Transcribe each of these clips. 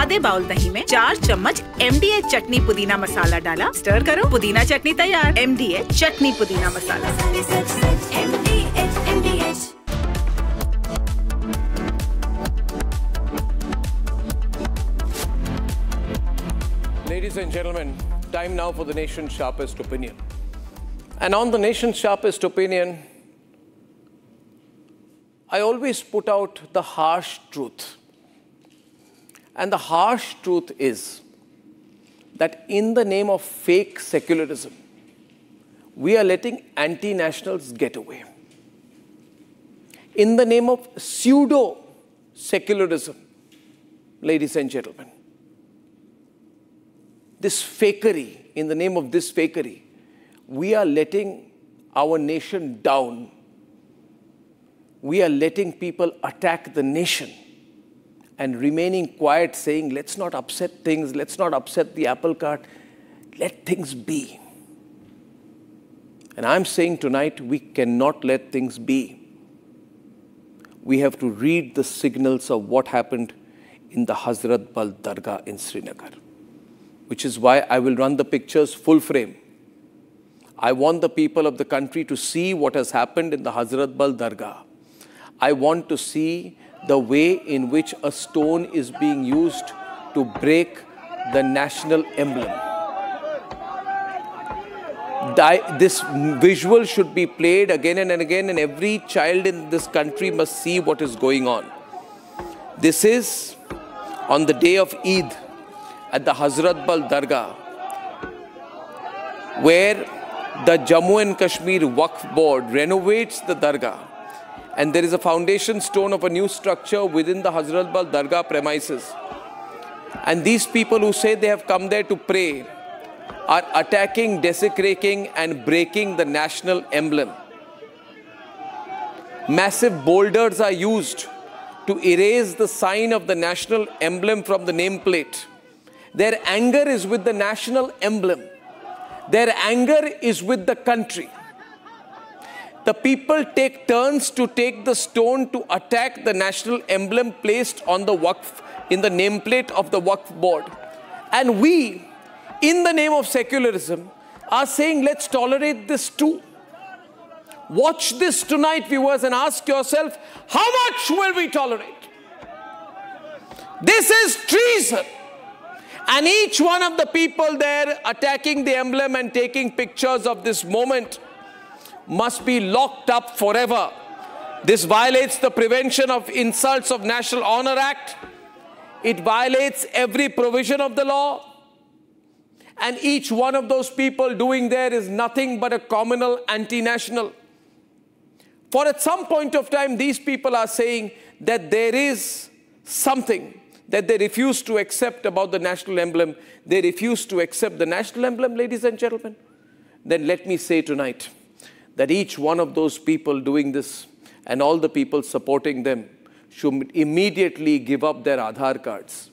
आधे बाउल दही में 4 चम्मच MDH चटनी पुदीना मसाला डाला, स्टर करो, पुदीना चटनी तैयार। MDH चटनी पुदीना मसाला। Ladies and gentlemen, time now for the nation's sharpest opinion. And on the nation's sharpest opinion, I always put out the harsh truth. And the harsh truth is that in the name of fake secularism, we are letting anti-nationals get away. In the name of pseudo-secularism, ladies and gentlemen, this fakery, in the name of this fakery, we are letting our nation down. We are letting people attack the nation and remaining quiet, saying, let's not upset things, let's not upset the apple cart, let things be. And I'm saying tonight, we cannot let things be. We have to read the signals of what happened in the Hazrat Bal Dargah in Srinagar, which is why I will run the pictures full frame. I want the people of the country to see what has happened in the Hazrat Bal Dargah. I want to see the way in which a stone is being used to break the national emblem. This visual should be played again and again, and every child in this country must see what is going on. This is on the day of Eid at the Hazrat Bal Dargah, where the Jammu and Kashmir Waqf Board renovates the Dargah, and there is a foundation stone of a new structure within the Hazrat Bal Dargah premises. And these people who say they have come there to pray are attacking, desecrating and breaking the national emblem. Massive boulders are used to erase the sign of the national emblem from the nameplate. Their anger is with the national emblem. Their anger is with the country. The people take turns to take the stone to attack the national emblem placed on the Waqf, in the nameplate of the Waqf board. And we, in the name of secularism, are saying, let's tolerate this too. Watch this tonight, viewers, and ask yourself, how much will we tolerate? This is treason. And each one of the people there attacking the emblem and taking pictures of this moment must be locked up forever. This violates the Prevention of Insults of National Honor Act. It violates every provision of the law. And each one of those people doing there is nothing but a communal anti-national. For at some point of time, these people are saying that there is something that they refuse to accept about the national emblem. They refuse to accept the national emblem, ladies and gentlemen. Then let me say tonight that each one of those people doing this and all the people supporting them should immediately give up their Aadhaar cards,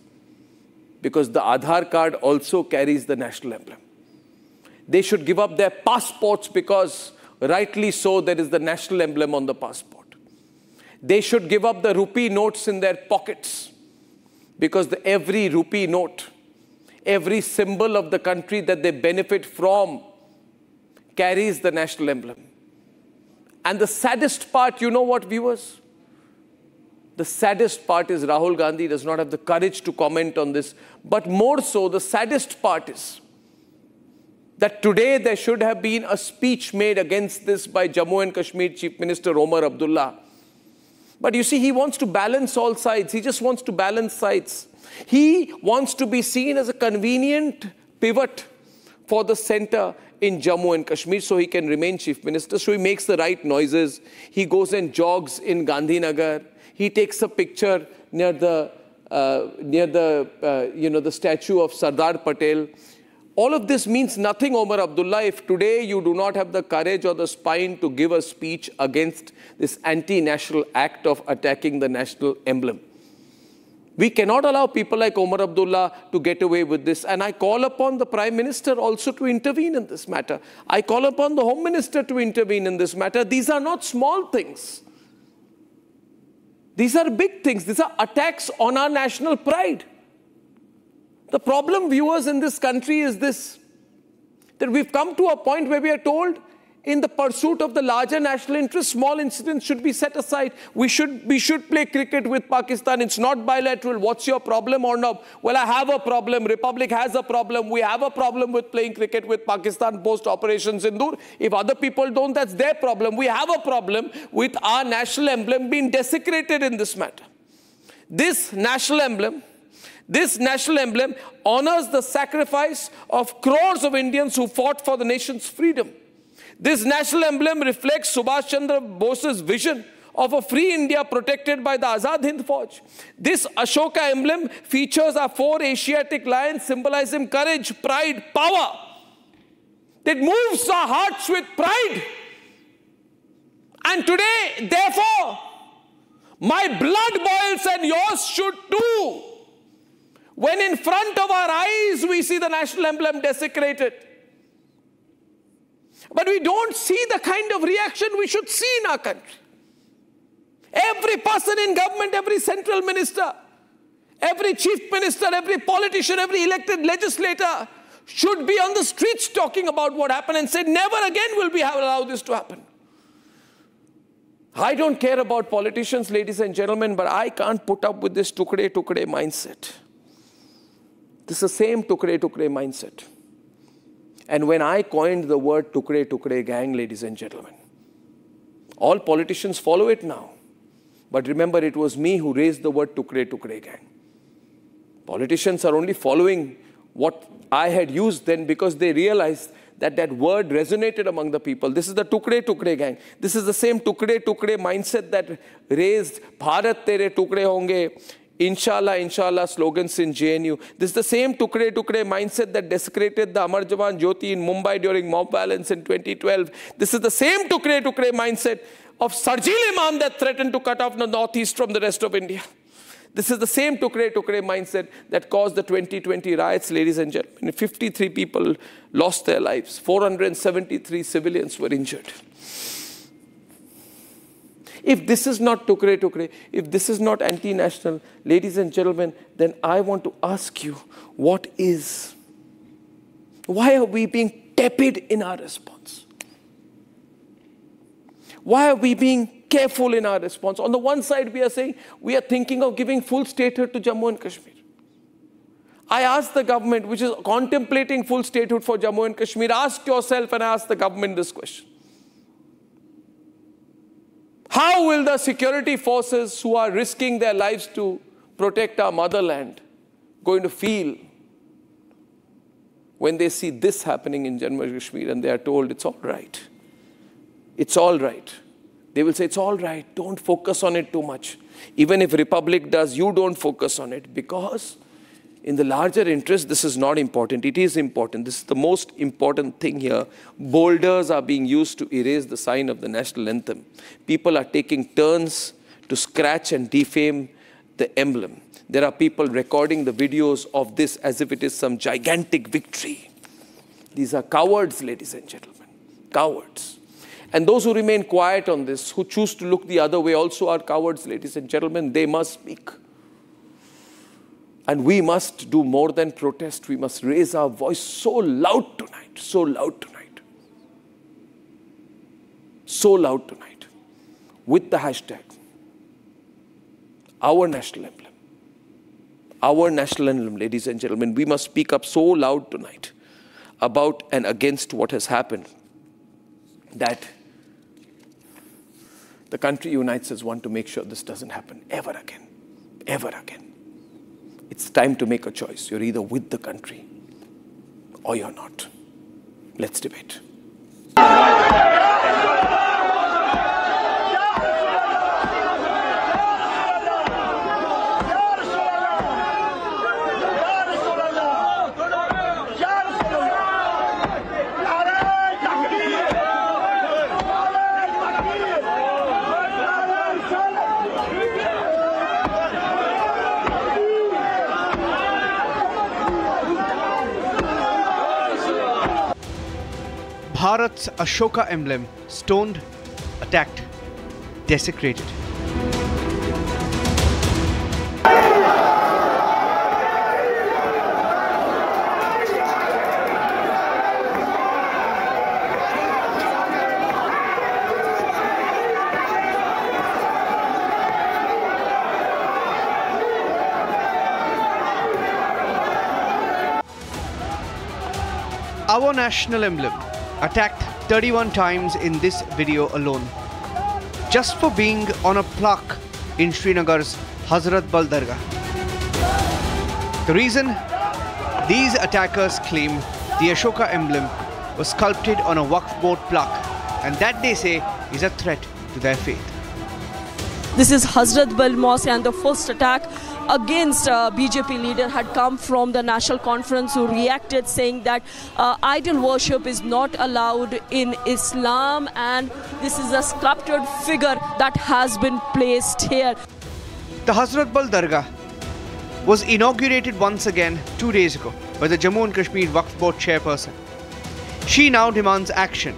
because the Aadhaar card also carries the national emblem. They should give up their passports, because rightly so there is the national emblem on the passport. They should give up the rupee notes in their pockets, because every rupee note, every symbol of the country that they benefit from carries the national emblem. And the saddest part, you know what, viewers? The saddest part is Rahul Gandhi does not have the courage to comment on this. But more so, the saddest part is that today there should have been a speech made against this by Jammu and Kashmir Chief Minister Omar Abdullah. But you see, he wants to balance all sides. He just wants to balance sides. He wants to be seen as a convenient pivot for the center in Jammu and Kashmir, so he can remain Chief Minister. So he makes the right noises. He goes and jogs in Gandhinagar. He takes a picture near the statue of Sardar Patel. All of this means nothing, Omar Abdullah, if today you do not have the courage or the spine to give a speech against this anti-national act of attacking the national emblem. We cannot allow people like Omar Abdullah to get away with this. And I call upon the Prime Minister also to intervene in this matter. I call upon the Home Minister to intervene in this matter. These are not small things. These are big things. These are attacks on our national pride. The problem, viewers, in this country is this, that we've come to a point where we are told, in the pursuit of the larger national interest, small incidents should be set aside. We should play cricket with Pakistan. It's not bilateral. What's your problem or not? Well, I have a problem. Republic has a problem. We have a problem with playing cricket with Pakistan post Operation Sindoor. If other people don't, that's their problem. We have a problem with our national emblem being desecrated in this matter. This national emblem honors the sacrifice of crores of Indians who fought for the nation's freedom. This national emblem reflects Subhash Chandra Bose's vision of a free India protected by the Azad Hind Fauj. This Ashoka emblem features our 4 Asiatic lions symbolizing courage, pride, power. That moves our hearts with pride. And today, therefore, my blood boils and yours should too, when in front of our eyes we see the national emblem desecrated. But we don't see the kind of reaction we should see in our country. Every person in government, every central minister, every chief minister, every politician, every elected legislator should be on the streets talking about what happened and say, never again will we allow this to happen. I don't care about politicians, ladies and gentlemen, but I can't put up with this tukde mindset. This is the same tukde mindset. And when I coined the word tukde gang, ladies and gentlemen, all politicians follow it now. But remember, it was me who raised the word tukde gang. Politicians are only following what I had used then because they realized that that word resonated among the people. This is the tukde gang. This is the same tukde mindset that raised Bharat Tere Tukde Honge, Inshallah, Inshallah slogans in JNU. This is the same tukde mindset that desecrated the Amar Jawan Jyoti in Mumbai during mob violence in 2012. This is the same tukde mindset of Sarjil Imam that threatened to cut off the northeast from the rest of India. This is the same tukde mindset that caused the 2020 riots, ladies and gentlemen. 53 people lost their lives. 473 civilians were injured. If this is not tukde, if this is not anti-national, ladies and gentlemen, then I want to ask you, what is? Why are we being tepid in our response? Why are we being careful in our response? On the one side, we are saying we are thinking of giving full statehood to Jammu and Kashmir. I ask the government, which is contemplating full statehood for Jammu and Kashmir, ask yourself and ask the government this question. How will the security forces who are risking their lives to protect our motherland going to feel when they see this happening in Jammu and Kashmir and they are told it's all right? It's all right. They will say it's all right. Don't focus on it too much. Even if Republic does, you don't focus on it because in the larger interest, this is not important. It is important. This is the most important thing here. Boulders are being used to erase the sign of the national anthem. People are taking turns to scratch and defame the emblem. There are people recording the videos of this as if it is some gigantic victory. These are cowards, ladies and gentlemen. Cowards. And those who remain quiet on this, who choose to look the other way, also are cowards, ladies and gentlemen. They must speak. And we must do more than protest. We must raise our voice so loud tonight, so loud tonight, so loud tonight, with the hashtag, our national emblem. Our national emblem, ladies and gentlemen. We must speak up so loud tonight about and against what has happened that the country unites as one to make sure this doesn't happen ever again, ever again. It's time to make a choice. You're either with the country or you're not. Let's debate. Bharat's Ashoka emblem, stoned, attacked, desecrated. our national emblem attacked 31 times in this video alone, just for being on a plaque in Srinagar's Hazrat Bal Dargah. The reason? These attackers claim the Ashoka emblem was sculpted on a Waqf board plaque, and that they say is a threat to their faith. This is Hazrat Bal Mosque, and the first attack against BJP leader had come from the National Conference, who reacted saying that idol worship is not allowed in Islam, and this is a sculptured figure that has been placed here. The Hazrat Bal Dargah was inaugurated once again 2 days ago by the Jammu and Kashmir Waqf Board chairperson. She now demands action.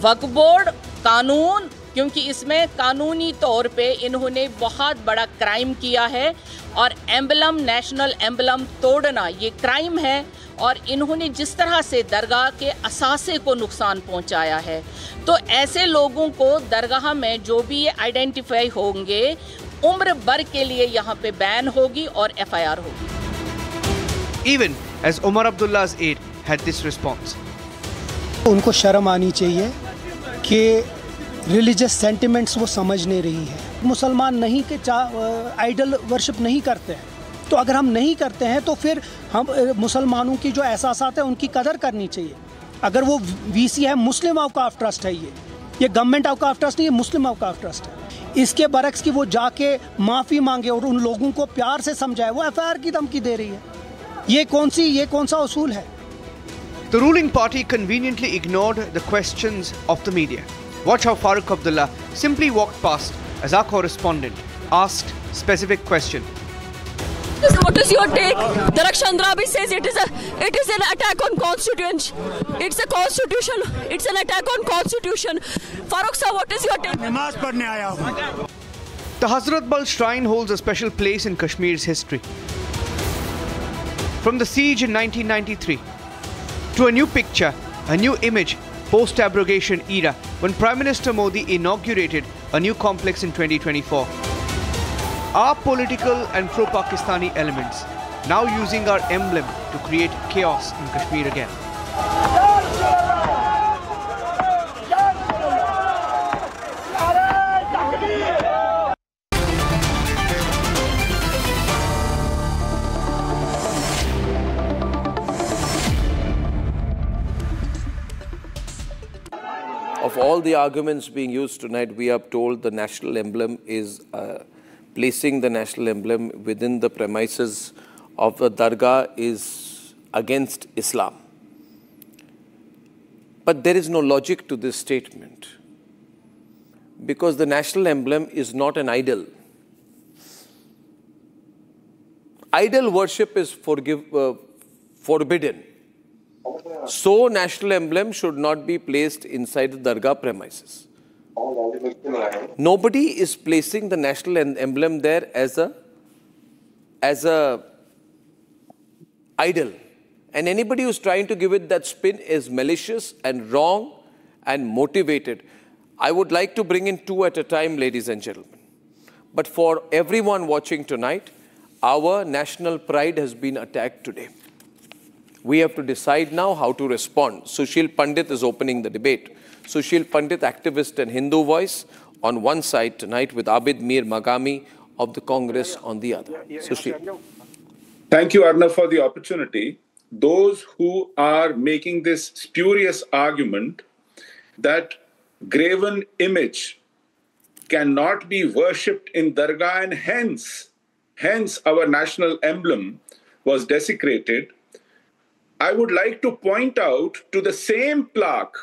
Waqf board कानून, क्योंकि इसमें कानूनी तौर पे इन्होंने बहुत बड़ा crime किया है और एम्बलम, नेशनल एम्बलम तोड़ना ये क्राइम है, और इन्होंने जिस तरह से दरगाह के असासे को नुकसान पहुंचाया है, तो ऐसे लोगों को दरगाह में जो भी ये आइडेंटिफाई होंगे उम्र भर के लिए यहाँ पे बैन होगी और FIR होगी. Even as Umar Abdullah's aide had this response. उनको शर्म आनी चाहिए कि रिलीजियस सेंटिमेंट्स वो समझ नहीं रही है. मुसलमान नहीं के आइडल वर्शिप नहीं करते हैं, तो अगर हम नहीं करते हैं तो फिर हम मुसलमानों की जो एहसासात है उनकी कदर करनी चाहिए. अगर वो VC है, मुस्लिम औकाफ ट्रस्ट है, ये गवर्नमेंट औकाफ ट्रस्ट नहीं, ये मुस्लिम औकाफ ट्रस्ट है. इसके बरक्स की वो जाके माफ़ी मांगे और उन लोगों को प्यार से समझाए, वो FIR की धमकी दे रही है. ये कौन सा उसूल है? The ruling party conveniently ignored the questions of the media. Watch how Farooq Abdullah simply walked past as our correspondent asked specific question. What is your take? Tarak Chandrabi says it is an attack on constitution. It's a constitution. It's an attack on constitution. Farooq sir, what is your take? नमाज पढ़ने आया हूँ. The Hazrat Bal shrine holds a special place in Kashmir's history. From the siege in 1993 to a new picture, a new image post-abrogation era when Prime Minister Modi inaugurated a new complex in 2024. Our political and pro-Pakistani elements now using our emblem to create chaos in Kashmir again. Of all the arguments being used tonight, we are told the national emblem is placing the national emblem within the premises of the Dargah is against Islam. But there is no logic to this statement, because the national emblem is not an idol. Idol worship is forbidden. So, national emblem should not be placed inside the Dargah premises. Nobody is placing the national emblem there as a idol. And anybody who's trying to give it that spin is malicious and wrong and motivated. I would like to bring in two at a time, ladies and gentlemen. But for everyone watching tonight, our national pride has been attacked today. We have to decide now how to respond. Sushil Pandit is opening the debate. Sushil Pandit, activist and Hindu voice, on one side tonight with Abid Mir Magami of the Congress on the other. Sushil. Thank you, Arnav, for the opportunity. Those who are making this spurious argument that graven image cannot be worshipped in Dargah and hence our national emblem was desecrated, I would like to point out to the same plaque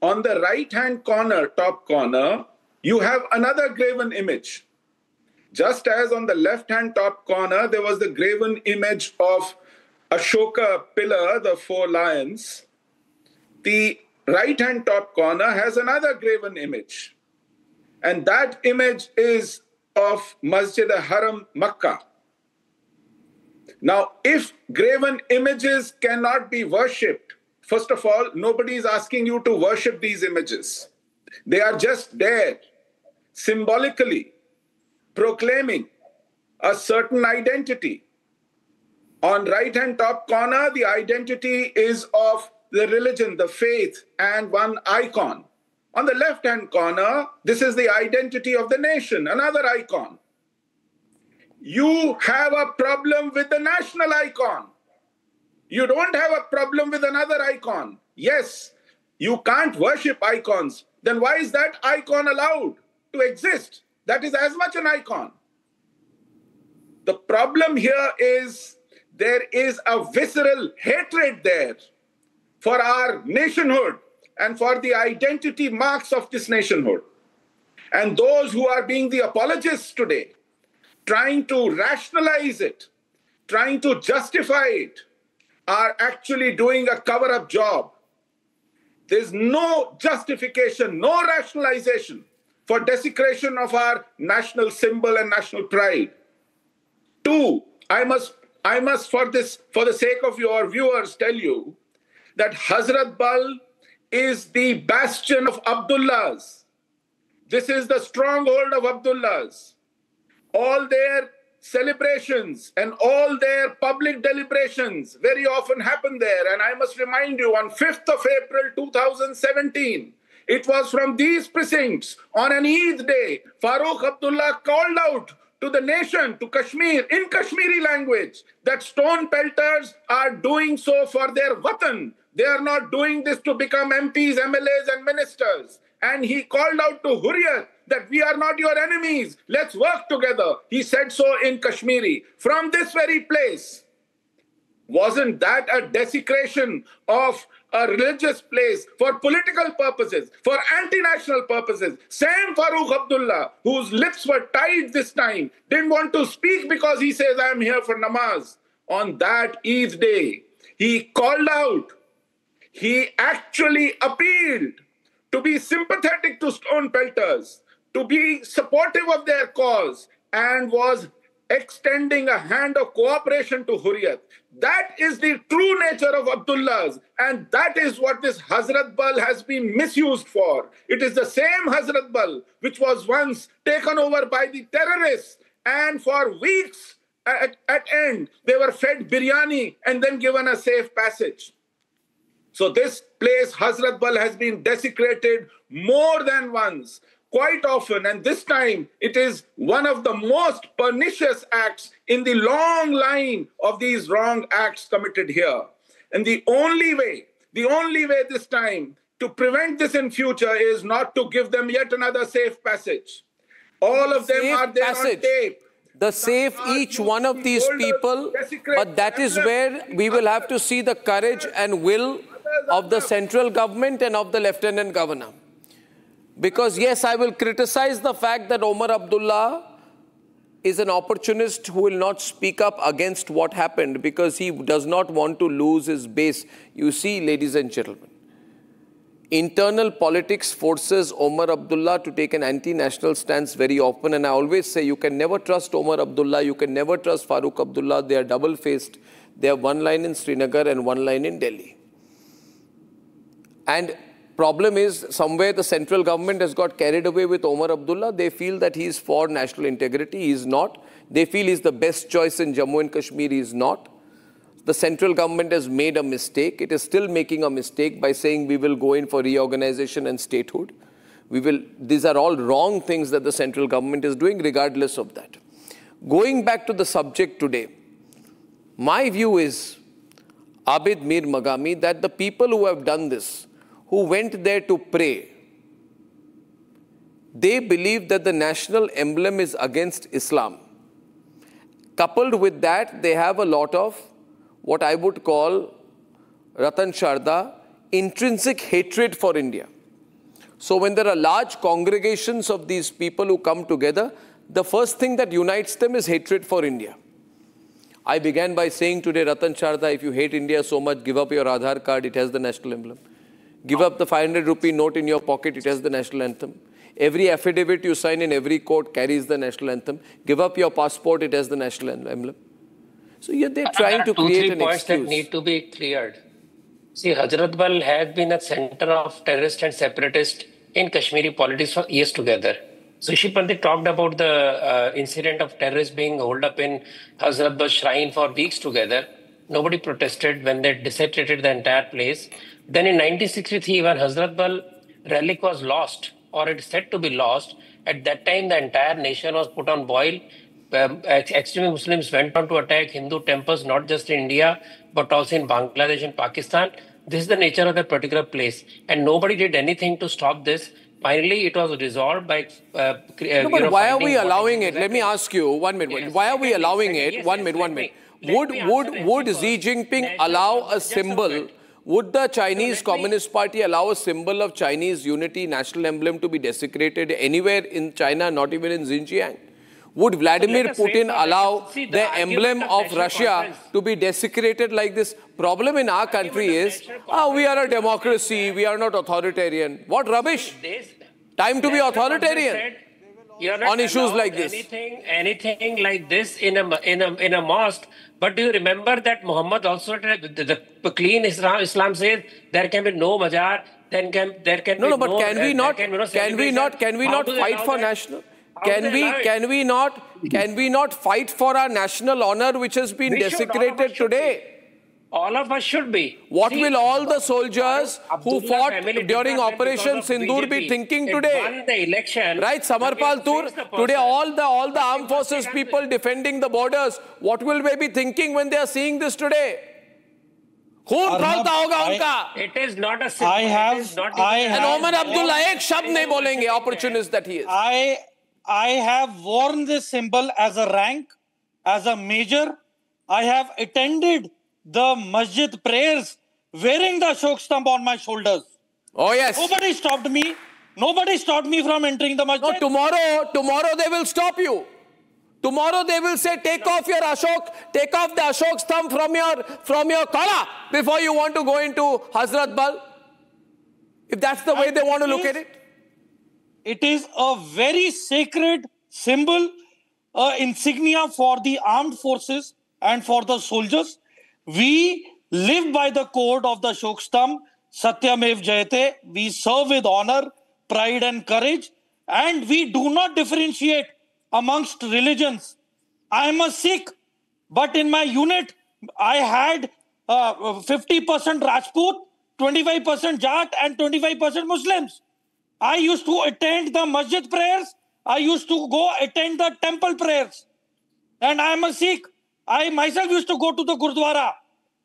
on the right-hand corner, top corner, you have another graven image. Just as on the left-hand top corner, there was the graven image of Ashoka pillar, the 4 lions. The right-hand top corner has another graven image. And that image is of Masjid al-Haram, Makkah. Now, if graven images cannot be worshipped, first of all, nobody is asking you to worship these images. They are just there, symbolically proclaiming a certain identity On right-hand top corner, the identity is of the religion, the faith, and one icon. On the left-hand corner, this is the identity of the nation, another icon. You have a problem with the national icon. You don't have a problem with another icon. Yes, you can't worship icons. Then why is that icon allowed to exist? That is as much an icon. The problem here is there is a visceral hatred there for our nationhood and for the identity marks of this nationhood. And those who are being the apologists today, trying to rationalize it, trying to justify it, are actually doing a cover-up job. There's no justification, no rationalization for desecration of our national symbol and national pride. Two, I must for the sake of your viewers tell you that Hazrat Bal is the bastion of Abdullahs. This is the stronghold of Abdullahs. All their celebrations and all their public deliberations very often happen there. And I must remind you, on 5th of April 2017, it was from these precincts on an Eid day, Farooq Abdullah called out to the nation, to Kashmir, in Kashmiri language, that stone pelters are doing so for their watan. They are not doing this to become MPs, MLAs, and ministers. And he called out to Hurriyat that we are not your enemies. Let's work together. He said so in Kashmiri. From this very place, wasn't that a desecration of a religious place for political purposes, for anti-national purposes? Same Farooq Abdullah, whose lips were tied this time, didn't want to speak because he says, I'm here for namaz. On that Eid day, he called out, he actually appealed to be sympathetic to stone pelters, to be supportive of their cause, and was extending a hand of cooperation to Hurriyat. That is the true nature of Abdullahs, and that is what this Hazrat Bal has been misused for. It is the same Hazrat Bal which was once taken over by the terrorists, and for weeks at end, they were fed biryani and then given a safe passage. So this place, Hazrat Bal, has been desecrated more than once, quite often, and this time it is one of the most pernicious acts in the long line of these wrong acts committed here. And the only way this time to prevent this in future is not to give them yet another safe passage. All of them are there on tape. The safe each one of these people, but that is where we will have to see the courage and will of the central government and of the Lieutenant Governor. Because yes, I will criticize the fact that Omar Abdullah is an opportunist who will not speak up against what happened because he does not want to lose his base. You see, ladies and gentlemen, internal politics forces Omar Abdullah to take an anti-national stance very often. And I always say you can never trust Omar Abdullah, you can never trust Farooq Abdullah. They are double-faced. They have one line in Srinagar and one line in Delhi. And problem is, somewhere the central government has got carried away with Omar Abdullah. They feel that he is for national integrity. He is not. They feel he is the best choice in Jammu and Kashmir. He is not. The central government has made a mistake. It is still making a mistake by saying we will go in for reorganization and statehood. These are all wrong things that the central government is doing regardless of that. Going back to the subject today, my view is, Abid Mir Magami, that the people who have done this, who went there to pray, they believe that the national emblem is against Islam. Coupled with that, they have a lot of what I would call, Ratan Sharda, intrinsic hatred for India. So when there are large congregations of these people who come together, the first thing that unites them is hatred for India. I began by saying today, Ratan Sharda, if you hate India so much, give up your Aadhaar card, it has the national emblem. Give up the 500 rupee note in your pocket, it has the national anthem. Every affidavit you sign in every court carries the national anthem. Give up your passport, it has the national emblem. So yet they're trying to create an excuse. 2-3 points that need to be cleared. See, Hazrat Bal has been a center of terrorist and separatist in Kashmiri politics for years together. Sushi Pandit talked about the incident of terrorists being holed up in Hazrat Bal shrine for weeks together. Nobody protested when they desecrated the entire place. Then in 1963, when Hazrat Bal relic was lost, or it is said to be lost, at that time the entire nation was put on boil. Extreme Muslims went on to attack Hindu temples, not just in India, but also in Bangladesh and Pakistan. This is the nature of that particular place. And nobody did anything to stop this. Finally, it was resolved by... no, but why are we allowing it? Let me ask you, 1 minute. Yes. Why are we allowing it? Yes, 1 minute, 1 minute. Would Xi Jinping allow a symbol? Would the Chinese Communist Party allow a symbol of Chinese unity, national emblem, to be desecrated anywhere in China, not even in Xinjiang? Would Vladimir Putin allow the emblem of Russia to be desecrated like this? Problem in our country is, we are a democracy, we are not authoritarian. What rubbish? Time to be authoritarian on issues like this. Anything like this in a mosque. But do you remember that Muhammad also, the clean Islam says there can be no mazar, there can be no... No, but can we not fight for national... Can we not fight for our national honor, which has been desecrated today? All of us should be. What will all the soldiers who fought during Operation Sindoor be thinking today? Won the election. Right, Samarpal Tur, today all the armed forces people defending the borders, what will they be thinking when they are seeing this today? It is not a symbol. And Omar Abdullah ek shabd nahi bolenge, opportunist that he is. I have worn this symbol as a rank, as a major. I have attended the masjid prayers wearing the Ashok stump on my shoulders. Oh yes. Nobody stopped me. Nobody stopped me from entering the masjid. No, tomorrow they will stop you. Tomorrow they will say, take off the Ashok stump from your collar before you want to go into Hazrat Bal. If that's the way they want to look at it. It is a very sacred symbol, insignia for the armed forces and for the soldiers. We live by the code of the Ashok stump, Satyamev Jayate. We serve with honor, pride and courage, and we do not differentiate amongst religions. I am a Sikh, but in my unit, I had 50% Rajput, 25% Jat and 25% Muslims. I used to attend the masjid prayers. I used to go attend the temple prayers. And I am a Sikh. I myself used to go to the Gurdwara.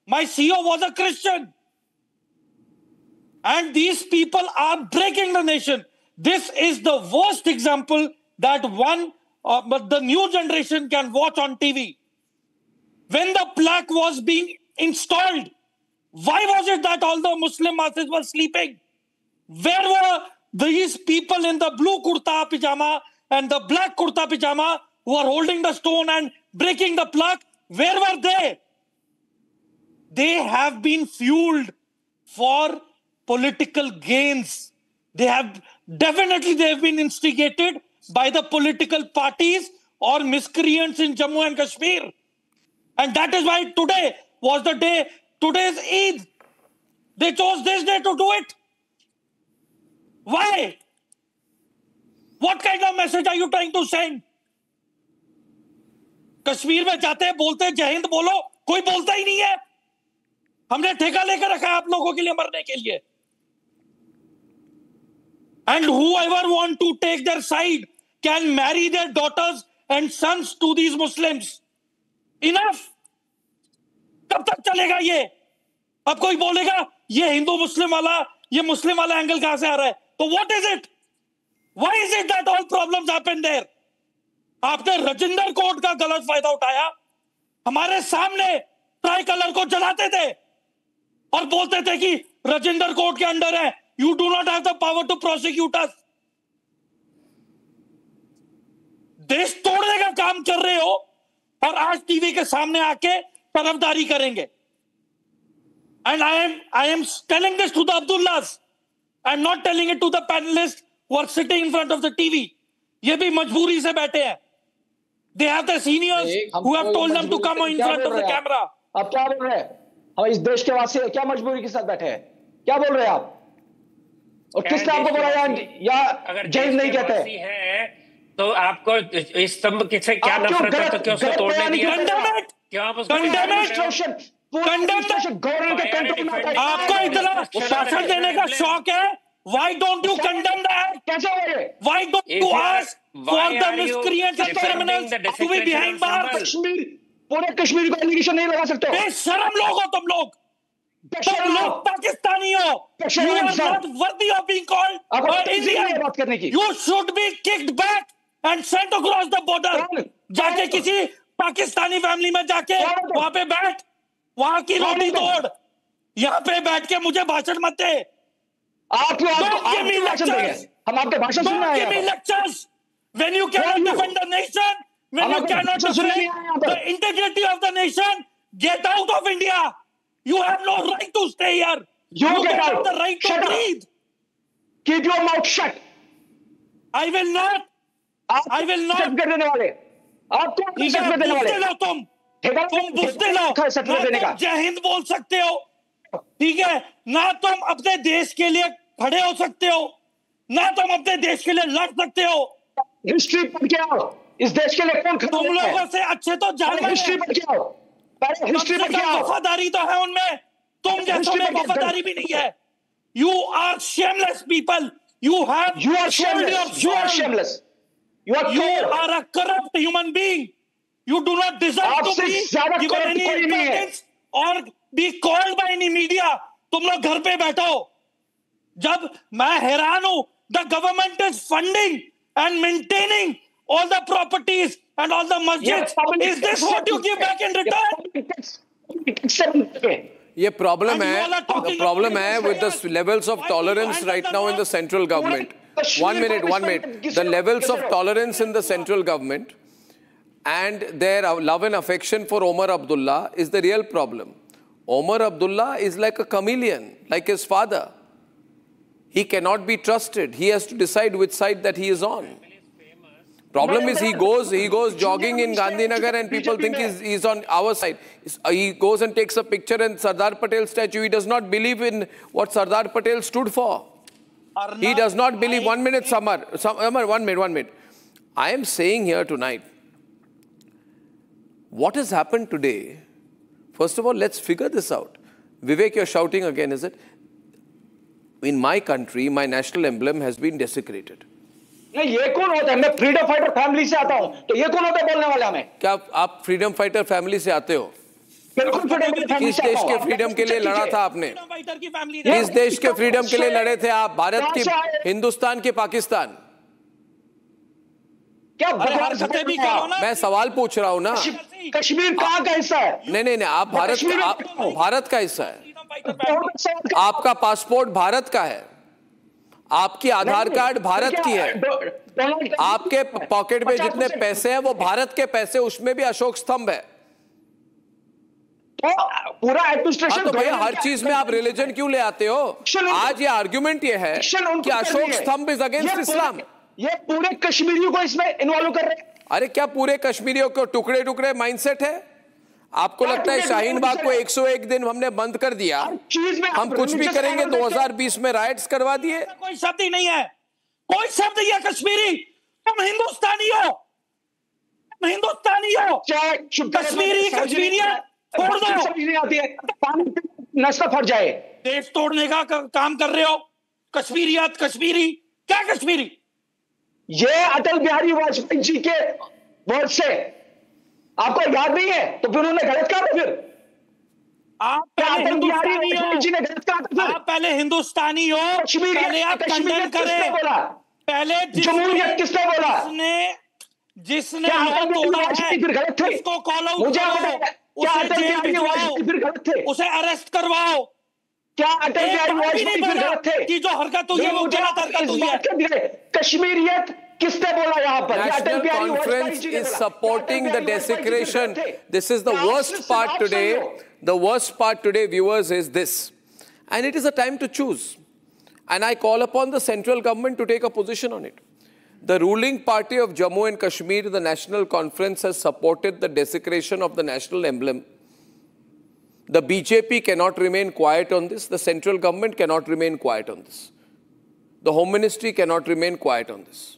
My CEO was a Christian. And these people are breaking the nation. This is the worst example that but the new generation can watch on TV. When the plaque was being installed, why was it that all the Muslim masses were sleeping? Where were these people in the blue kurta pajama and the black kurta pajama who are holding the stone and breaking the plaque? Where were they? They have been fueled for political gains. They have been instigated by the political parties or miscreants in Jammu and Kashmir. And that is why today was the day, today's Eid. They chose this day to do it. Why? What kind of message are you trying to send? Kashmir में जाते हैं बोलते हैं जय हिंद बोलो, कोई बोलता ही नहीं है. हमने ठेका लेकर रखा है आप लोगों के लिए मरने के लिए. And whoever want to take their side can marry their daughters and sons to these Muslims. Enough. कब तक चलेगा ये? अब कोई बोलेगा ये हिंदू मुस्लिम वाला, ये मुस्लिम वाला एंगल कहां से आ रहा है? तो what is it? Why is it that all problems happen there? आपने रजिंदर कोर्ट का गलत फायदा उठाया. हमारे सामने ट्राई कलर को जलाते थे और बोलते थे कि रजिंदर कोर्ट के अंडर है. You do not have the power to prosecute us. देश तोड़ने का काम कर रहे हो और आज टीवी के सामने आके तरफदारी करेंगे. And I am telling this to the Abdullahs. I'm not telling it to the panelists who are sitting in front of the TV. ये भी मजबूरी से बैठे हैं. They have the seniors who have told them to come in front of the camera. आप क्या बोल रहे हैं? हम इस देश के वासी हैं, क्या मजबूरी के साथ बैठे हैं? क्या बोल रहे हैं आप? और किसने आपको बोला या जय नहीं कहते? तो आपको इस स्तंभ से क्या नफरत है, तो क्यों उसको तोड़ने दिया? क्यों आप उसको आपको इतना शासन देने का शौक है? Why don't you condemn that? कैसे हो रहे? Why don't you ask for the miscreants and criminals to be behind bars? Kashmir, पूरे कश्मीर को एलिगेशन नहीं लगा सकते हो। बेशरम लोग हो तुम लोग पाकिस्तानी हो। You are not worthy of being called Indian. बात करने की। You should be kicked back and sent across the border. जाके किसी पाकिस्तानी फैमिली में जाके वहां पे बैठ, वहां की रोटी तोड़, यहाँ पे बैठ के मुझे भाषण मत दे। आप भाषण देंगे, हम आपके भाषण सुनने आए हैं। lectures when you cannot defend the nation, when you cannot defend the integrity of the nation, get out of India. You have no right to stay here. You get have out. the right to breathe. Keep your mouth shut. I will not. I will not. कर देने वाले, आपको देने वाले। तुम बुझते लो, जय हिंद बोल सकते हो, ठीक है ना? तुम अपने देश के लिए खड़े हो सकते हो ना, तुम अपने देश के लिए लड़ सकते हो। हिस्ट्री पढ़ के आओ, इस देश के लिए कौन खड़ा है? तुम लोगों से अच्छे तो जान हिस्ट्री पढ़ के आओ, पहले हिस्ट्री पढ़ के आओ। वफादारी तो है उनमें, तुम जैसों में वफादारी भी नहीं है। You are shameless people. You are shameless. You are shameless. You are a corrupt human being. You do not deserve to be given any importance or be called by any media. तुम लोग घर पे बैठो। जब मैं हैरान हूं, the government is funding and maintaining all the properties and all the masjids. Is this what you give back in return? ये प्रॉब्लम है, प्रॉब्लम है with the levels of tolerance right now in the central government. One minute. The levels of tolerance in the central government and their love and affection for Omar Abdullah is the real problem. Omar Abdullah is like a chameleon, like his father. He cannot be trusted. He has to decide which side that he is on. Problem is he goes jogging in Gandhinagar and people think he's on our side. He goes and takes a picture in Sardar Patel statue. He does not believe in what Sardar Patel stood for. He does not believe. 1 minute, Samar, 1 minute. I am saying here tonight, what has happened today? First of all, let's figure this out. Vivek, you're shouting again, is it? In my country, my national emblem has been desecrated. ये कौन होता है? मैं freedom fighter family से आता हूं, तो ये कौन होता है बोलने वाला? हमें क्या आप फ्रीडम फाइटर फैमिली से आते हो? बिल्कुल फ्रीडम फैमिली किस देश के फ्रीडम के लिए लड़ा था आपने? किस देश के फ्रीडम के लिए लड़े थे आप? भारत की, हिंदुस्तान के, पाकिस्तान? क्या मैं सवाल पूछ रहा हूं ना। कश्मीर कहां का हिस्सा है? नहीं, आप भारत का हिस्सा है। आपका पासपोर्ट भारत का है, आपकी आधार कार्ड भारत की है, आपके पॉकेट में जितने पैसे हैं वो भारत के पैसे, उसमें भी अशोक स्तंभ है। तो पूरा एडमिनिस्ट्रेशन तो भैया हर चीज में आप रिलीजन क्यों ले आते हो? आज ये आर्गुमेंट ये है कि अशोक स्तंभ इज अगेंस्ट इस्लाम। ये पूरे कश्मीरियों को इसमें इन्वॉल्व कर रहे हैं। अरे क्या पूरे कश्मीरियों को टुकड़े टुकड़े माइंडसेट है? आपको लगता है शाहीन बाग को 101 दिन हमने बंद कर दिया, हम कुछ भी करेंगे? 2020 में राइट्स करवा दिए। कोई शब्द ही नहीं है, कोई शब्द ही है कश्मीरी। तुम हिंदुस्तानी हो, कश्मीरी छोड़ दो, नस्ल फट जाए। देश तोड़ने का काम कर रहे हो। कश्मीरियत, कश्मीरी क्या? कश्मीरी ये अटल बिहारी वाजपेयी जी के वर्ड से आपको याद नहीं है? तो फिर उन्होंने गलत कहा। फिर आप पहले हिंदुस्तानी हो, जी ने गलत कहा। आप पहले हिंदुस्तानी हो, पहले आप कंडेम करें। पहले जमहूरियत किसने बोला? जिसने तोड़ा है उसको कॉल आउट करो, उसे जेल भिजवाओ, उसे अरेस्ट करवाओ। क्या अटल बिहारी वाजपेयी फिर गलत थे? कि जो हरकत हुई है वो गलत हरकत हुई है। कश्मीरियत किसने बोला यहाँ पर? National Conference is supporting the desecration. This is the worst part today. The worst part today, viewers, is this. And it is a time to choose. And I call upon the central government to take a position on it. The ruling party of Jammu and Kashmir, the National Conference, has supported the desecration of the national emblem. The BJP cannot remain quiet on this. The central government cannot remain quiet on this. The Home Ministry cannot remain quiet on this.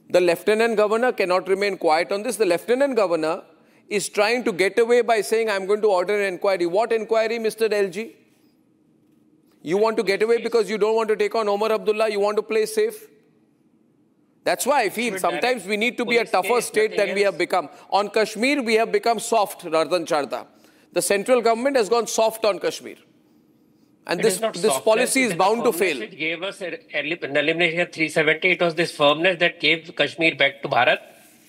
The Lieutenant Governor cannot remain quiet on this. The Lieutenant Governor is trying to get away by saying, I'm going to order an inquiry. What inquiry, Mr. LG? You want to get away because you don't want to take on Omar Abdullah? You want to play safe? That's why I feel sometimes we need to be a tougher state than we have become. On Kashmir, we have become soft, Ratan Charda. The central government has gone soft on Kashmir. And this policy is bound to fail. It gave us an elimination of 370. It was this firmness that gave Kashmir back to Bharat.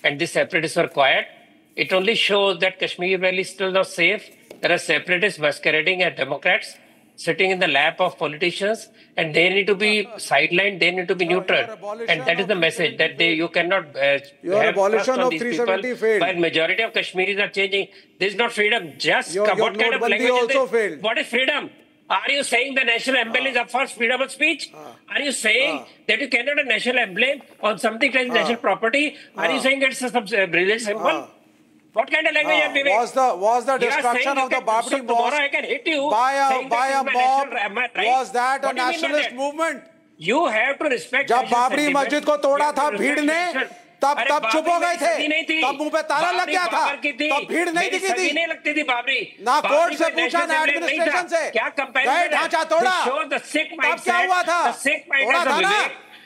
And the separatists were quiet. It only shows that Kashmir Valley is still not safe. There are separatists masquerading as Democrats, sitting in the lap of politicians, and they need to be sidelined, they need to be neutral. And that is the message, that you cannot have trust on these people, while majority of Kashmiris are changing. This is not freedom. Just what kind of language is this? What is freedom? Are you saying the national emblem is up for freedom of speech? Are you saying that you cannot have a national emblem on something like national property? Are you saying it's a religious symbol? What kind of language are you was the destruction of the Babri Mosque I can hit you by a mob? Was that a nationalist movement? You have to respect. जब बाबरी मस्जिद को तोड़ा था भीड़ ने, तब चुप हो गए थे, तब मुंह पे ताला लग गया था, तब भीड़ नहीं दिखी थी, नहीं लगती थी बाबरी, ना कोर्ट से पूछा ना एडमिनिस्ट्रेशन से, गए ढांचा तोड़ा, तब क्या हुआ था? तोड़ा था ना?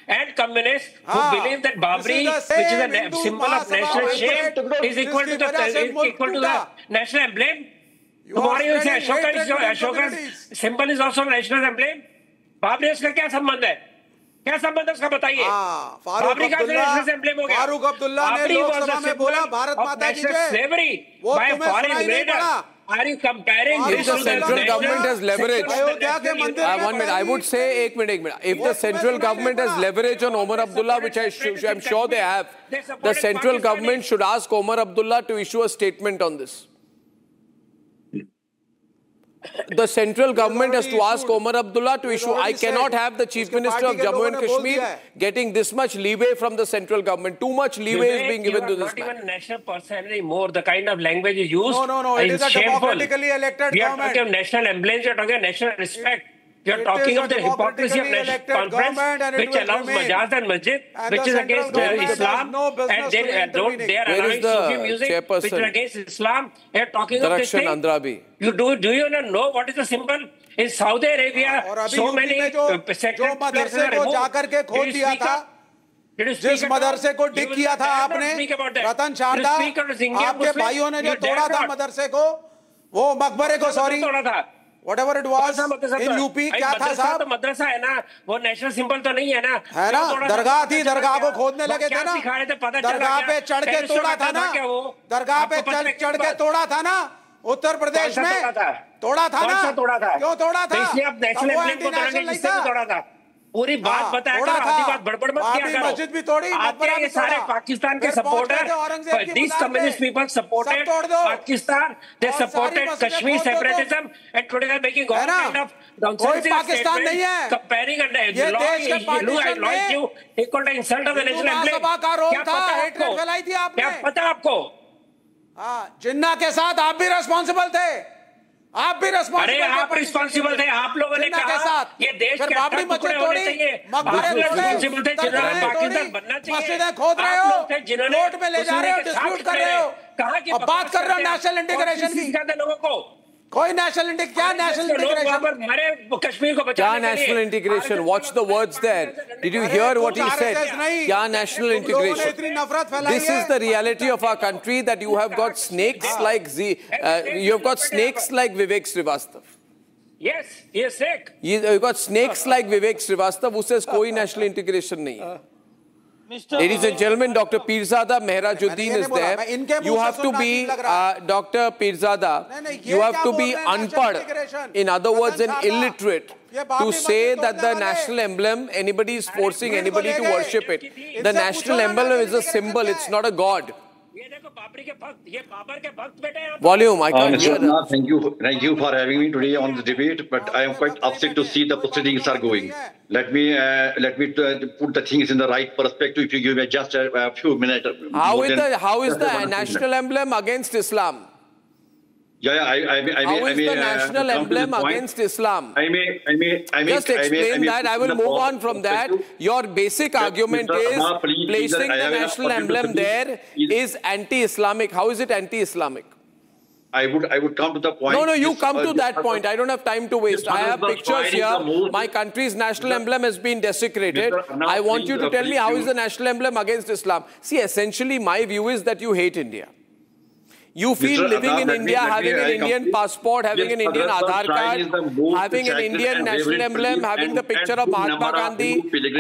And communists who believe that Babri, which is a symbol of national shame, is equal to the national emblem. Tomorrow you say Ashoka's symbol is also national emblem. Babri उसका क्या संबंध है? क्या संबंध है उसका बताइए? बाबरी का नेशनल एम्ब्लेम हो गया। फारूक अब्दुल्ला ने लोकसभा में बोला भारत माता की जय। Slavery by a foreign invader. Are you comparing this to the central government has leverage? One minute, I would say, एक minute. If the central government has leverage on Omar Abdullah, which I'm sure they have, the central government should ask Omar Abdullah to issue a statement on this. The central government has to ask Omar Abdullah to issue. I cannot have the Chief Minister of Jammu and Kashmir getting this much leeway from the central government. Too much leeway is being given to this man. Not even a national person anymore. The kind of language you use it is a shameful. Democratically elected we government. are talking of national emblems. We are talking of national respect. We are talking of the hypocrisy of national conference, which allows Majaz and Masjid, which is against Islam, and they are allowing Sufi music, which is against Islam. They are talking of this thing. Andrabi. Do you not know what is the symbol? In Saudi Arabia, so many sacred places are removed. जिस मदरसे को डिग किया था आपने, रतन शारदा, आपके भाइयों ने जो तोड़ा था मदरसे को, वो मकबरे को, sorry, whatever it was in UP, क्या था साहब? मदरसा है ना, वो नेशनल सिंबल तो नहीं है ना? है ना, दरगाह थी, दरगाह को खोदने लगे थे ना, दरगाह पे चढ़ के तोड़ा था ना, दरगाह पे चढ़ के तोड़ा था ना, उत्तर प्रदेश में तोड़ा था ना, क्यों तोड़ा था? इसलिए आप नेशनल एम्ब्लेम को तोड़ेंगे, जिससे भी तोड़ा था। पूरी बात बताया करो, आधी बात बड़बड़ मत किया करो। मस्जिद भी तोड़ी, आते हैं ये सारे पाकिस्तान के supporter, these communist people supported Pakistan, they supported Kashmir separatism, and today they are making all kind of nonsensical statements, comparing a law issue equal to insult of the national emblem. क्या पता आपको? जिन्ना के साथ आप भी responsible थे, आप भी अरे आप रिस्पॉन्सिबल थे, आप लोगों ने कहा ये देश के बाबरी मस्जिद तोड़ी, मकबरे रिस्पॉन्सिबल थे, जिन्होंने पाकिस्तान बनना चाहिए, मस्जिदें खोद रहे हो, कोर्ट में ले जा रहे हो, डिस्प्यूट कर रहे हो, अब बात कर रहे हो नेशनल इंटीग्रेशन की, लोगों को कोई नेशनल क्या नेशनल इंटीग्रेशन? कश्मीर को क्या national integration? Watch the words there. Did you hear what he said? क्या national integration? This is the reality of our country, that you have got snakes like Vivek Srivastava. Yes, he is sick. You got snakes like Vivek Srivastava who says कोई national integration नहीं है. Ladies and gentlemen, Dr. Pirzada Mehrajuddin is there. You have to be, Dr. Pirzada, you have to be unpad, in other words, an illiterate, to say that the national emblem, anybody is forcing anybody to worship it. The national emblem is a symbol, it's not a god. Volume, I can't hear that. Thank you for having me today on the debate, but I am quite upset to see the proceedings are going. Let me put the things in the right perspective. If you give me just a few minutes. How is the national emblem against Islam? How is the national emblem against Islam? Just explain that. I will move on from that. Your basic argument is placing the national emblem there is anti-Islamic. How is it anti-Islamic? I would come to the point. No, you come to that point. I don't have time to waste. I have pictures here. My country's national emblem has been desecrated. I want you to tell me how is the national emblem against Islam. See, essentially my view is that you hate India. You feel living in India, having an Indian passport, having an Indian Aadhaar card, having an Indian national emblem, having the picture of Mahatma Gandhi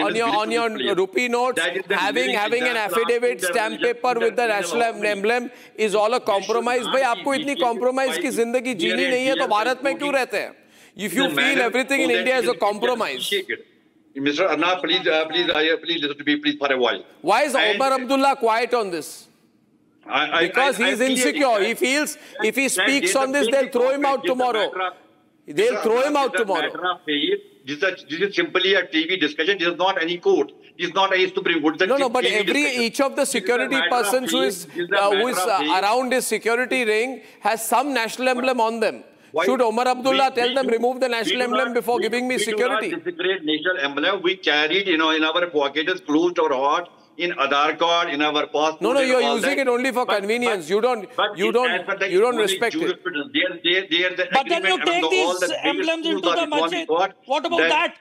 on your rupee notes, having an affidavit stamp paper with the national emblem is all a compromise. भाई आपको इतनी compromise की जिंदगी जीनी नहीं है तो भारत में क्यों रहते हैं? If you feel everything in India is a compromise. Mr. Arnab, please listen to me, please, for a while. Why is Omar Abdullah quiet on this? Because he's insecure. He feels if he speaks on this, they'll throw him out tomorrow. They'll throw him out tomorrow. This is simply a TV discussion. This is not any court. This is not any Supreme Court. No, but each of the security persons who is around his security ring has some national emblem on them. Should Omar Abdullah tell them remove the national emblem before giving me security? This is a great national emblem. We carried, in our pockets, closed our heart. In Aadhaar card, in our passport. No, you're using that. It only for convenience. You don't respect it. But then you take these emblems into the masjid. What about that?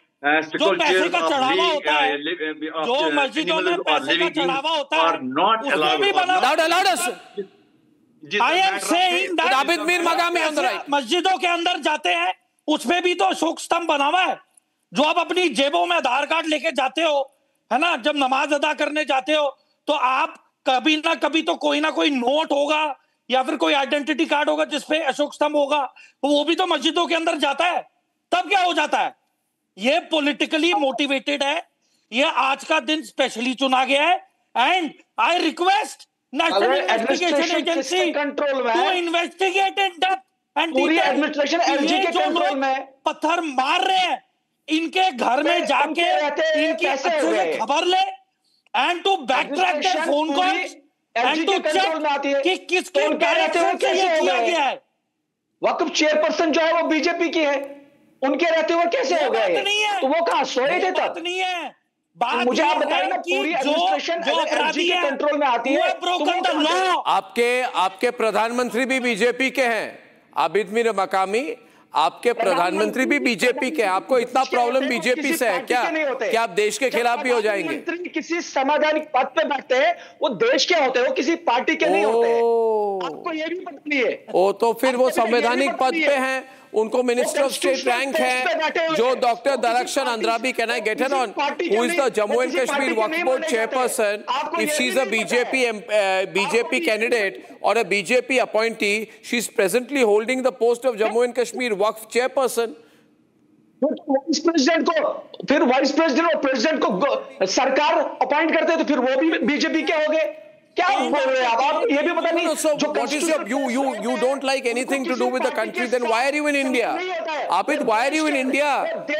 जो पैसे का चढ़ावा होता है, जो मस्जिदों में पैसे का चढ़ावा होता है, उसमें भी बना। I am saying that मस्जिदों के अंदर जाते हैं, उसमें भी तो अशोक स्तंभ बना हुआ है, जो आप अपनी जेबों में आधार कार्ड लेके जाते हो, है ना, जब नमाज अदा करने जाते हो तो आप कभी ना कभी तो कोई ना कोई नोट होगा या फिर कोई आइडेंटिटी कार्ड होगा जिसपे अशोक स्तंभ होगा, वो भी तो मस्जिदों के अंदर जाता है। तब क्या हो जाता है? ये पॉलिटिकली मोटिवेटेड है, ये आज का दिन स्पेशली चुना गया है। And I request national investigation agency to investigate in depth and पूरी एडमिनिस्ट्रेशन एलजी के कंट्रोल में पत्थर मार रहे हैं, इनके घर में जाके इनकी अच्छे से खबर ले and to backtrack their phone calls and to check कि किसके डायरेक्शन से ये किया गया है। वक्फ चेयरपर्सन जो है वो बीजेपी की है, उनके रहते हुए कैसे हो गया? तो वो कहां सोए थे तब? नहीं है बात, मुझे आप बताइए ना, पूरी एडमिनिस्ट्रेशन एलजी के कंट्रोल में आती है तो लॉ। आपके प्रधानमंत्री भी बीजेपी के हैं, आबिद मीर मकामी, आपके प्रधानमंत्री भी बीजेपी के हैं। आपको इतना प्रॉब्लम बीजेपी से है क्या आप देश के खिलाफ भी हो जाएंगे? किसी संवैधानिक पद पे बैठते हैं, वो देश के होते हैं, वो किसी पार्टी के नहीं होते हैं। आपको ये भी पता नहीं है। ओ तो फिर वो संवैधानिक पद पे हैं, उनको मिनिस्टर ऑफ स्टेट रैंक है, जो doctor Darakhshan Andrabi, can I get her on, who is the Jammu and Kashmir Waqf board chairperson, if she is a BJP candidate or a BJP appointee, she is presently holding the post of Jammu and Kashmir Waqf chairperson. Vice president को, फिर vice president और president को सरकार appoint करते हैं तो फिर वो भी बीजेपी के हो गए। क्या बोल रहे हैं आप? ये भी पता नहीं। So what is you don't like anything to do with the country, then why are you in India? Abid, why are you in India?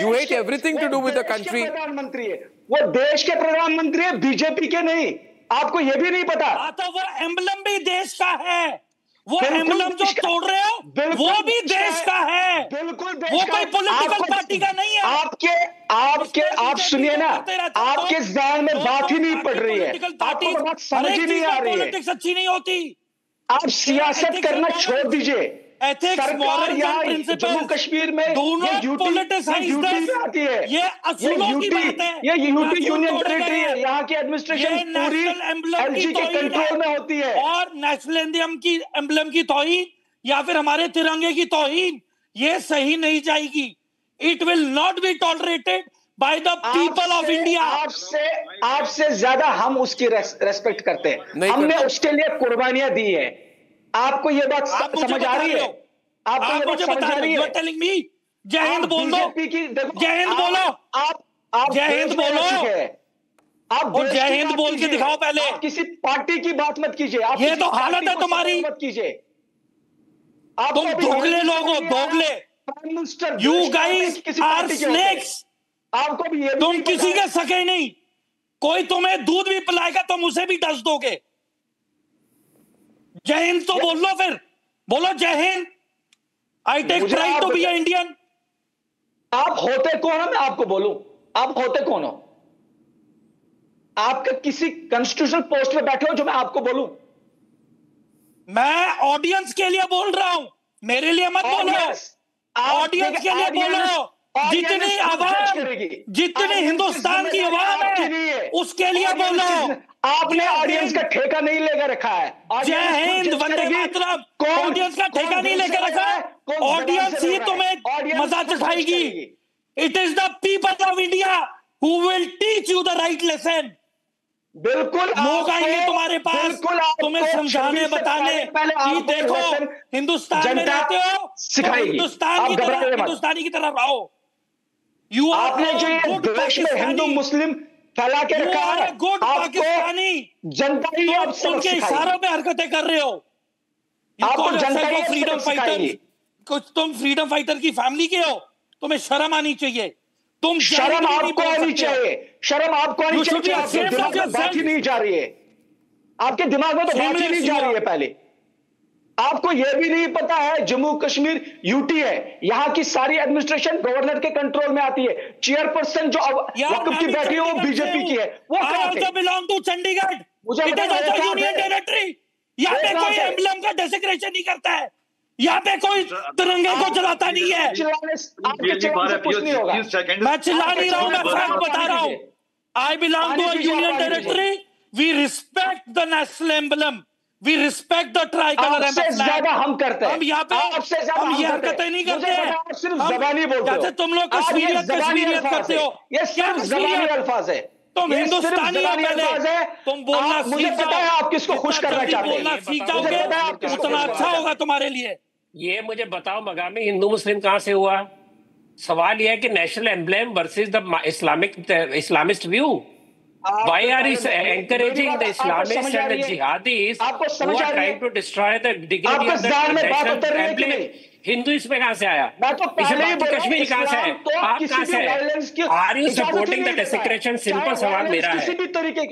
You hate everything to do with the country. प्रधानमंत्री है वो, देश के प्रधानमंत्री है, BJP के नहीं। आपको ये भी नहीं पता? तो वो एम्बलम भी देश का है, वो एम्बलम जो तोड़ रहे हो वो भी देश का है, बिल्कुल देश वो का। कोई पॉलिटिकल पार्टी का नहीं है। आप सुनिए ना, आपके ज़हन में बात ही नहीं पड़ रही है, आपको बात समझ ही नहीं आ रही है। पॉलिटिक्स अच्छी नहीं होती, आप सियासत करना छोड़ दीजिए। सरकार यहाँ जम्मू कश्मीर में ये यूटी आती है, ये यूटी यूनियन टेरिटरी है, यहाँ की एडमिनिस्ट्रेशन पूरी एलजी के कंट्रोल में होती है। और नेशनल एम्बलम की तौहीन या फिर हमारे तिरंगे की तौहीन ये सही नहीं जाएगी। It will not be tolerated by the people of India. आपसे ज्यादा हम उसकी रेस्पेक्ट करते हैं, हमने उसके लिए कुर्बानियां दी है। आपको ये बात समझ आ रही है? आपको ये बात समझ आ रही है? टेलिंग मी जय हिंद बोल दो, जय हिंद बोलो, आप जय हिंद बोलो, आप और जय हिंद बोल के दिखाओ पहले। आप किसी पार्टी की बात मत कीजिए, आप ये तो हालत है तुम्हारी, मत कीजिए। तुम दोगले लोग हो, दोगले। Prime minister, you guys are snakes. आपको भी ये तुम किसी के सके नहीं, कोई तुम्हें दूध भी पिलाएगा तुम उसे भी डस दोगे। जय हिंद तो बोल लो, फिर बोलो जय Hind. I take pride to be an Indian. आप होते कौन हो? मैं आपको बोलूं, आप होते कौन हो? आपके किसी कॉन्स्टिट्यूशनल पोस्ट पे बैठे हो जो मैं आपको बोलूं? मैं ऑडियंस के लिए बोल रहा हूं, मेरे लिए मत बोलो। ऑडियंस के लिए बोलो। जितनी आवाम, जितनी हिंदुस्तान की आवाम है उसके लिए बोलो। आपने ऑडियंस का ठेका नहीं लेकर रखा है। जय हिंद, वंदे मातरम। ऑडियंस का ठेका नहीं लेकर रखा है। ऑडियंस ही तुम्हें मजा चखाएगी। It is the people of India who will teach you the right lesson. बिल्कुल लोग आएंगे तुम्हारे पास तुम्हें समझाने बताने कि देखो हिंदुस्तान में रहते हो, हिंदुस्तानी की तरह रहो। आपने जो ये देश में हिंदू मुस्लिम फैला के रखा है, गुड पाकिस्तानी जनता ही उनके इशारों पे हरकतें कर रहे हो। आपको जनता ही फ्रीडम फाइटर, कुछ तुम फ्रीडम फाइटर की फैमिली के हो, तुम्हें शर्म आनी चाहिए। तुम शर्म आपको आनी चाहिए, शर्म आपको आनी चाहिए। आपके दिमाग में बात ही नहीं जा रही है, आपके दिमाग में तो बात ही नहीं जा रही है। पहले आपको यह भी नहीं पता है जम्मू कश्मीर यूटी है, यहां की सारी एडमिनिस्ट्रेशन गवर्नर के कंट्रोल में आती है। चेयरपर्सन जो वक्फ की बैठी है वो बीजेपी की है। वो कहां belong to Chandigarh, union territory. यहाँ पे कोई एम्बलम का डेसिग्रेशन नहीं करता है, यहाँ पे कोई तिरंगे को जलाता नहीं है। कुछ नहीं होगा। मैं चिल्ला नहीं रहा हूं, मैं फैक्ट बता रहा हूं। I belong to a union territory, we respect the national emblem, we respect the tricolour emblem. ज्यादा हम करते हैं, हम यहाँ पे हम ये हरकतें नहीं करते हैं। सिर्फ जबानी बोलते हो, जैसे तुम लोग कश्मीरियत करते हो। ये सिर्फ जबानी अल्फाज है। तुम हिंदुस्तानी हो पहले, तुम बोलना मुझे पता है आप किसको खुश करना चाहते हैं। बोलना सीख जाओगे उतना अच्छा होगा तुम्हारे लिए। ये मुझे बताओ मगामी हिंदू मुस्लिम कहां से हुआ? सवाल यह है कि national emblem versus the Islamist view. Why are you encouraging the Islamists and the jihadis who are trying to destroy the dignity of the national emblem? Hindu इसमें कहां से आया? कश्मीर कहां से है? आप कहां से है? Are you supporting the desecration? Simple सवाल मेरा है,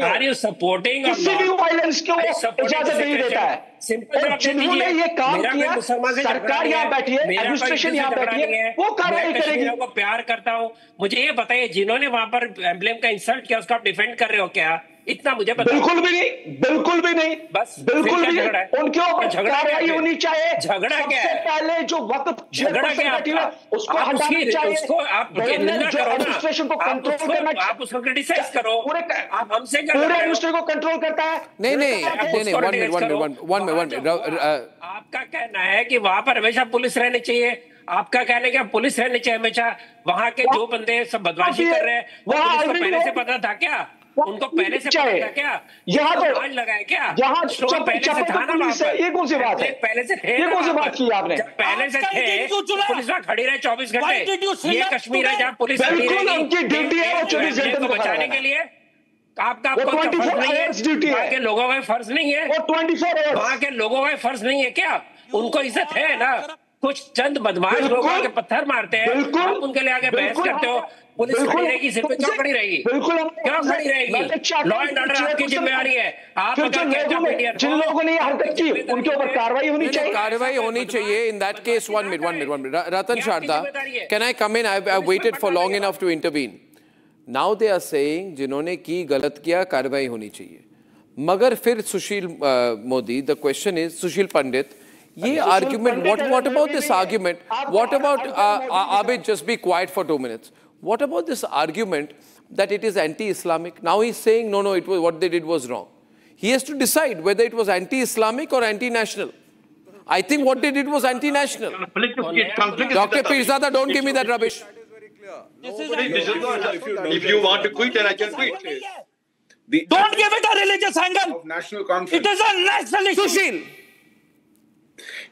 आर यू सपोर्टिंग किसी भी वायलेंस को इजाजत नहीं देता है। सिंपल जिन्होंने ये काम किया, सरकार यहाँ बैठी है, एडमिनिस्ट्रेशन यहाँ बैठी है, वो कार्रवाई करेगी। को प्यार करता हूँ, मुझे ये बताइए जिन्होंने वहां पर एम्बलम का इंसल्ट किया उसको आप डिफेंड कर रहे हो क्या? इतना मुझे बताओ। बिल्कुल भी नहीं, बिल्कुल भी नहीं, बस बिल्कुल भी नहीं। उनके ऊपर कार्रवाई होनी चाहिए। झगड़ा क्या है? पहले जो वक्त झगड़ा क्या है? उसको हटाना चाहिए, उसको आप एडमिनिस्ट्रेशन को कंट्रोल करना, आप उसको क्रिटिसाइज करो। आप हमसे पूरे एडमिनिस्ट्रेशन को कंट्रोल करता है। नहीं, आपका कहना है कि वहां पर हमेशा पुलिस रहनी चाहिए। आपका कहना है कि पुलिस रहनी चाहिए हमेशा। वहां के जो बंदे सब बदमाशी कर रहे हैं वो पहले से पता था क्या? उनको पहले से पता था क्या? यहाँ तो आज लगाया क्या? यहाँ पहले से था ना वहां पर? ये कौन सी बात है? पहले से थे, ये कौन सी बात की आपने? पहले से थे, पुलिस वहां खड़ी रहे 24 घंटे। ये कश्मीर है जहाँ पुलिस उनकी ड्यूटी है वो 24 घंटे बचाने के लिए। आपका 24 आवर्स ड्यूटी है। वहाँ के लोगों का फर्ज नहीं है? वो 24 आवर्स वहाँ के लोगों का फर्ज नहीं है क्या? उनको इज्जत है ना? कुछ चंद बदमाश लोग आके पत्थर मारते हैं, आप उनके लिए आगे बहस करते हो। पुलिस खड़ी रहेगी, सिर पे क्यों खड़ी रहेगी? क्यों खड़ी रहेगी? लॉ एंड ऑर्डर आपकी जिम्मेदारी है। आप जिन लोगों ने हरकत की उनके ऊपर कार्रवाई होनी चाहिए। कार्रवाई होनी चाहिए। In that case, 1 minute. Ratan Sharda, can I come in? I've waited for long enough to intervene. Now they are saying जिन्होंने की गलत किया कार्रवाई होनी चाहिए। मगर फिर Sushil Modi, the question is, सुशील पंडित, ये argument, what about this argument? What about, Abid, just be quiet for 2 minutes. What about this argument that it is anti-Islamic? Now he's saying, no, it was, what they did was wrong. He has to decide whether it was anti-Islamic or anti-national. I think what they did was anti-national. Dr. Pirzada, don't give me that rubbish. If you want to quit, then I can quit. Don't give it a religious angle. Of national conference. It is a national issue. Sushil.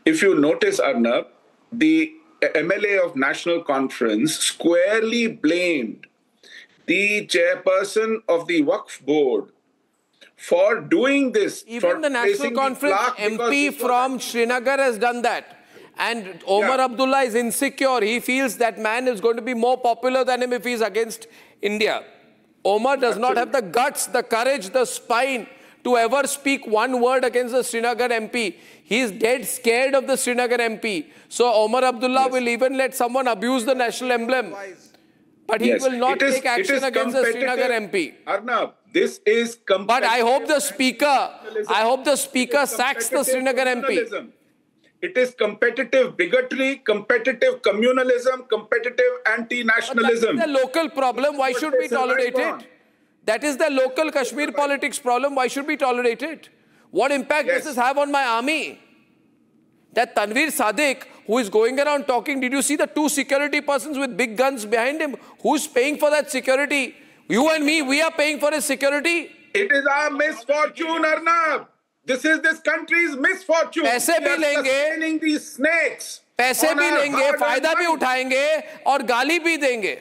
If you notice, Arnab, the MLA of National Conference squarely blamed the chairperson of the Waqf board for doing this. Even the National Conference MP from Srinagar has done that. And Omar Abdullah is insecure. He feels that man is going to be more popular than him if he's against India. Omar does not have the guts, the courage, the spine to ever speak one word against the Srinagar MP. He is dead scared of the Srinagar MP. So Omar Abdullah will even let someone abuse the national emblem. But he will not take action against the Srinagar MP. Arnab, this is But I hope the speaker sacks the Srinagar MP. It is competitive bigotry, competitive communalism, competitive anti-nationalism. That is the local problem. Why should we tolerate it? That is the local Kashmir politics problem. Why should we tolerate it? What impact does this have on my army? That Tanveer Sadiq, who is going around talking, did you see the 2 security persons with big guns behind him? Who's paying for that security? You and me, we are paying for his security. It is our misfortune, Arnab. This is this country's misfortune. पैसे भी लेंगे, these snakes. पैसे भी लेंगे, फायदा भी उठाएंगे और गाली भी देंगे.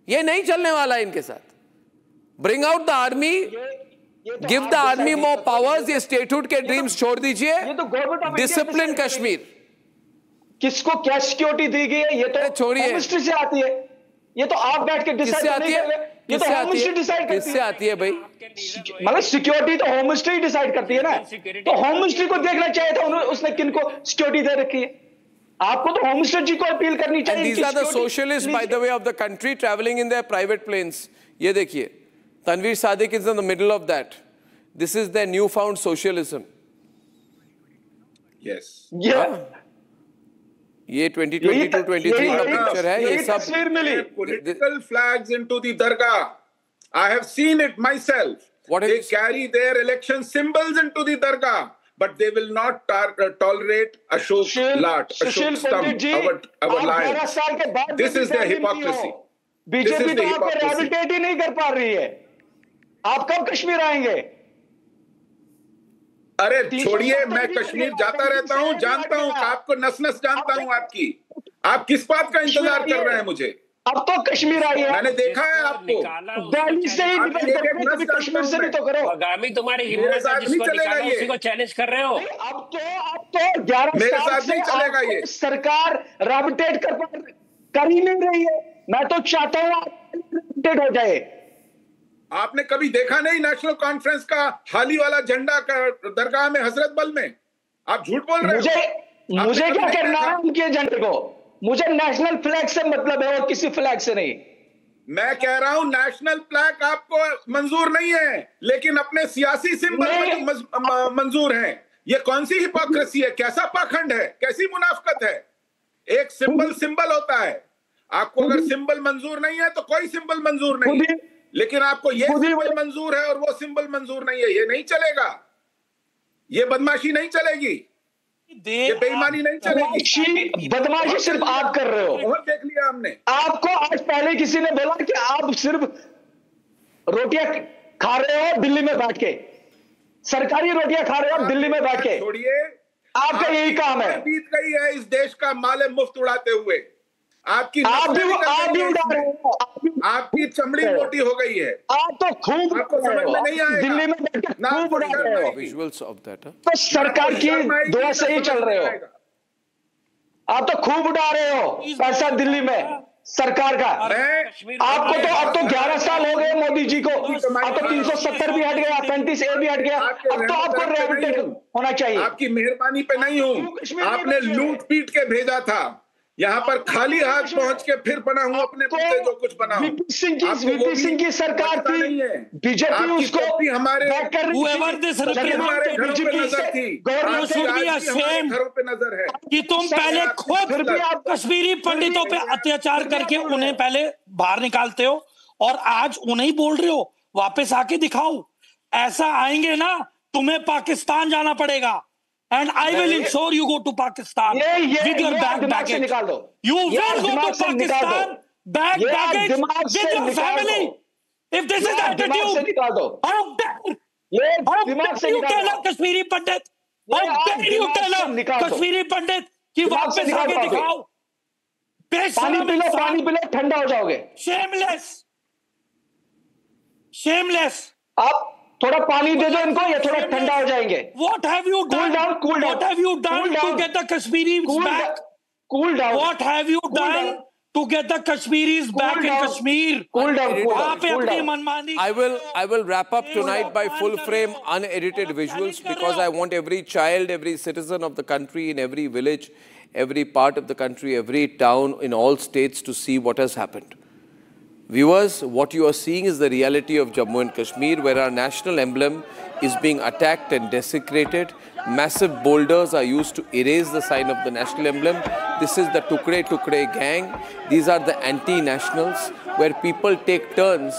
ये नहीं चलने वाला है इनके साथ. Bring out the army. Give the army more powers. ये statehood के dreams छोड़ दीजिए. Discipline Kashmir. किसको क्या सिक्योरिटी दी गई है? ये तो मिनिस्ट्री से आती है. ये तो आप बैठ के डिसाइड नहीं कर रहे. ये तो होम मिनिस्ट्री डिसाइड करती है. किससे आती है भाई? मतलब सिक्योरिटी तो होम मिनिस्ट्री डिसाइड करती है ना. तो होम मिनिस्ट्री को देखना चाहिए था उसने किनको सिक्योरिटी दे रखी है. आपको तो होम मिनिस्टर जी को अपील करनी चाहिए. These are the socialists, by the way, of the country traveling in their private planes. ये देखिए, Tanveer Sadiq is in the middle of that. This is their newfound socialism. Yes. Yeah. ये 2022-23 का picture है. ये सब political flags into the dargah. I have seen it myself. They carry their election symbols into the dargah, but they will not tolerate Ashok Lat, Ashok Stump, our lives. This is their hypocrisy. BJP तो आपको rehabilitate ही नहीं कर पा रही है. आप कब कश्मीर आएंगे? अरे छोड़िए, मैं कश्मीर जाता रहता हूं, जानता हूं, आपको नस नस जानता हूं आपकी. आप किस बात का इंतजार कर रहे हैं मुझे? अब तो कश्मीर आइए. मैंने देखा है आपको. दिल्ली से ही कभी कश्मीर से भी तो करो. आगामी तुम्हारी हिम्मत है जिसको निकालो उसी को चैलेंज कर रहे हो. अब तो 11 साल से चलेगा ये. सरकार रिहैबिलिटेट कर ही नहीं रही है. मैं तो चाहता हूं आप रिहैबिलिटेट हो जाए. आपने कभी देखा नहीं नेशनल कॉन्फ्रेंस का हाली वाला झंडा दरगाह में हजरत बल में? आप झूठ बोल रहे हो. मुझे क्या करना है उनके झंडे को? मुझे नेशनल फ्लैग से मतलब है और किसी फ्लैग से नहीं. मैं कह रहा हूं नेशनल फ्लैग आपको मंजूर नहीं है, लेकिन अपने सियासी सिंबल मंजूर हैं. ये कौन सी हिपोक्रेसी है? कैसा पाखंड है? कैसी मुनाफकत है? एक सिंबल होता है. आपको अगर सिंबल मंजूर नहीं है तो कोई सिंबल मंजूर नहीं है, लेकिन आपको ये सिंबल मंजूर है और वो सिंबल मंजूर नहीं है. ये नहीं चलेगा. ये बदमाशी नहीं चलेगी. ये बेईमानी नहीं चलेगी. बदमाशी सिर्फ आप कर रहे हो. बहुत देख लिया हमने. आपको आज पहले किसी ने बोला कि आप सिर्फ रोटियां खा रहे हो दिल्ली में बैठ के. सरकारी रोटियां खा रहे हो दिल्ली में बैठ के. छोड़िए, आपका यही काम है. बीत गई है इस देश का माले मुफ्त उड़ाते हुए. आप भी उड़ा रहे हो. आपकी चमड़ी मोटी हो गई है. आप तो खूब आपको समझ में नहीं आएगा. दिल्ली में बैठकर खूब उड़ा रहे हो. Visuals of that. तो सरकार की दुआ से ही चल रहे हो. आप तो खूब उड़ा रहे हो पैसा दिल्ली में सरकार का. आपको तो अब तो 11 साल हो गए मोदी जी को. अब तो 370 भी हट गया, 35A भी हट गया. अब तो आपको रिहैबिलिटेट होना चाहिए. आपकी मेहरबानी पे नहीं हूं. आपने लूट पीट के भेजा था यहाँ पर, खाली हाथ पहुंच के फिर बना हूं अपने पुत्र जो कुछ बना. वीपी सिंह की सरकार थी. बीजेपी उसको हमारे घरों पे नजर है कि तुम पहले खुद कश्मीरी पंडितों पे अत्याचार करके उन्हें पहले बाहर निकालते हो और आज उन्हें ही बोल रहे हो वापस आके दिखाओ. ऐसा आएंगे ना तुम्हें पाकिस्तान जाना पड़ेगा. And I will ensure you go to Pakistan with your baggage. You will go to Pakistan, baggage with your family. If this is the attitude, how dare you tell a Kashmiri Pandit? How dare you tell a Kashmiri Pandit कि वापस आके दिखाओ? पानी pillow ठंडा हो जाओगे. Shameless. आप थोड़ा पानी दे दो इनको, ये थोड़ा ठंडा हो जाएंगे. What have you done? What have you done to get the Kashmiris back? Cool down. What have you done to get the Kashmiris back in Kashmir. Cool down. I will wrap up tonight by full frame unedited visuals, because I want every child, every citizen of the country, in every village, every part of the country, every town, in all states to see what has happened. Viewers, what you are seeing is the reality of Jammu and Kashmir, where our national emblem is being attacked and desecrated. Massive boulders are used to erase the sign of the national emblem. This is the Tukde Tukde gang. These are the anti-nationals, where people take turns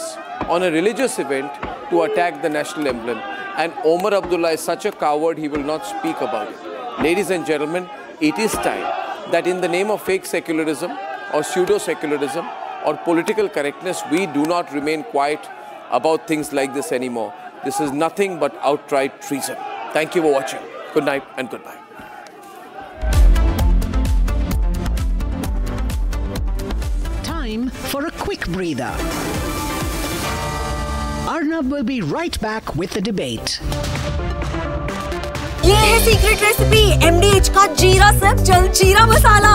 on a religious event to attack the national emblem. And Omar Abdullah is such a coward, he will not speak about it. Ladies and gentlemen, it is time that in the name of fake secularism or pseudo-secularism or political correctness, we do not remain quiet about things like this anymore. This is nothing but outright treason. Thank you for watching. Good night and goodbye. Time for a quick breather. Arnab will be right back with the debate. ये है secret recipe MDH का जीरा सब जल जीरा मसाला।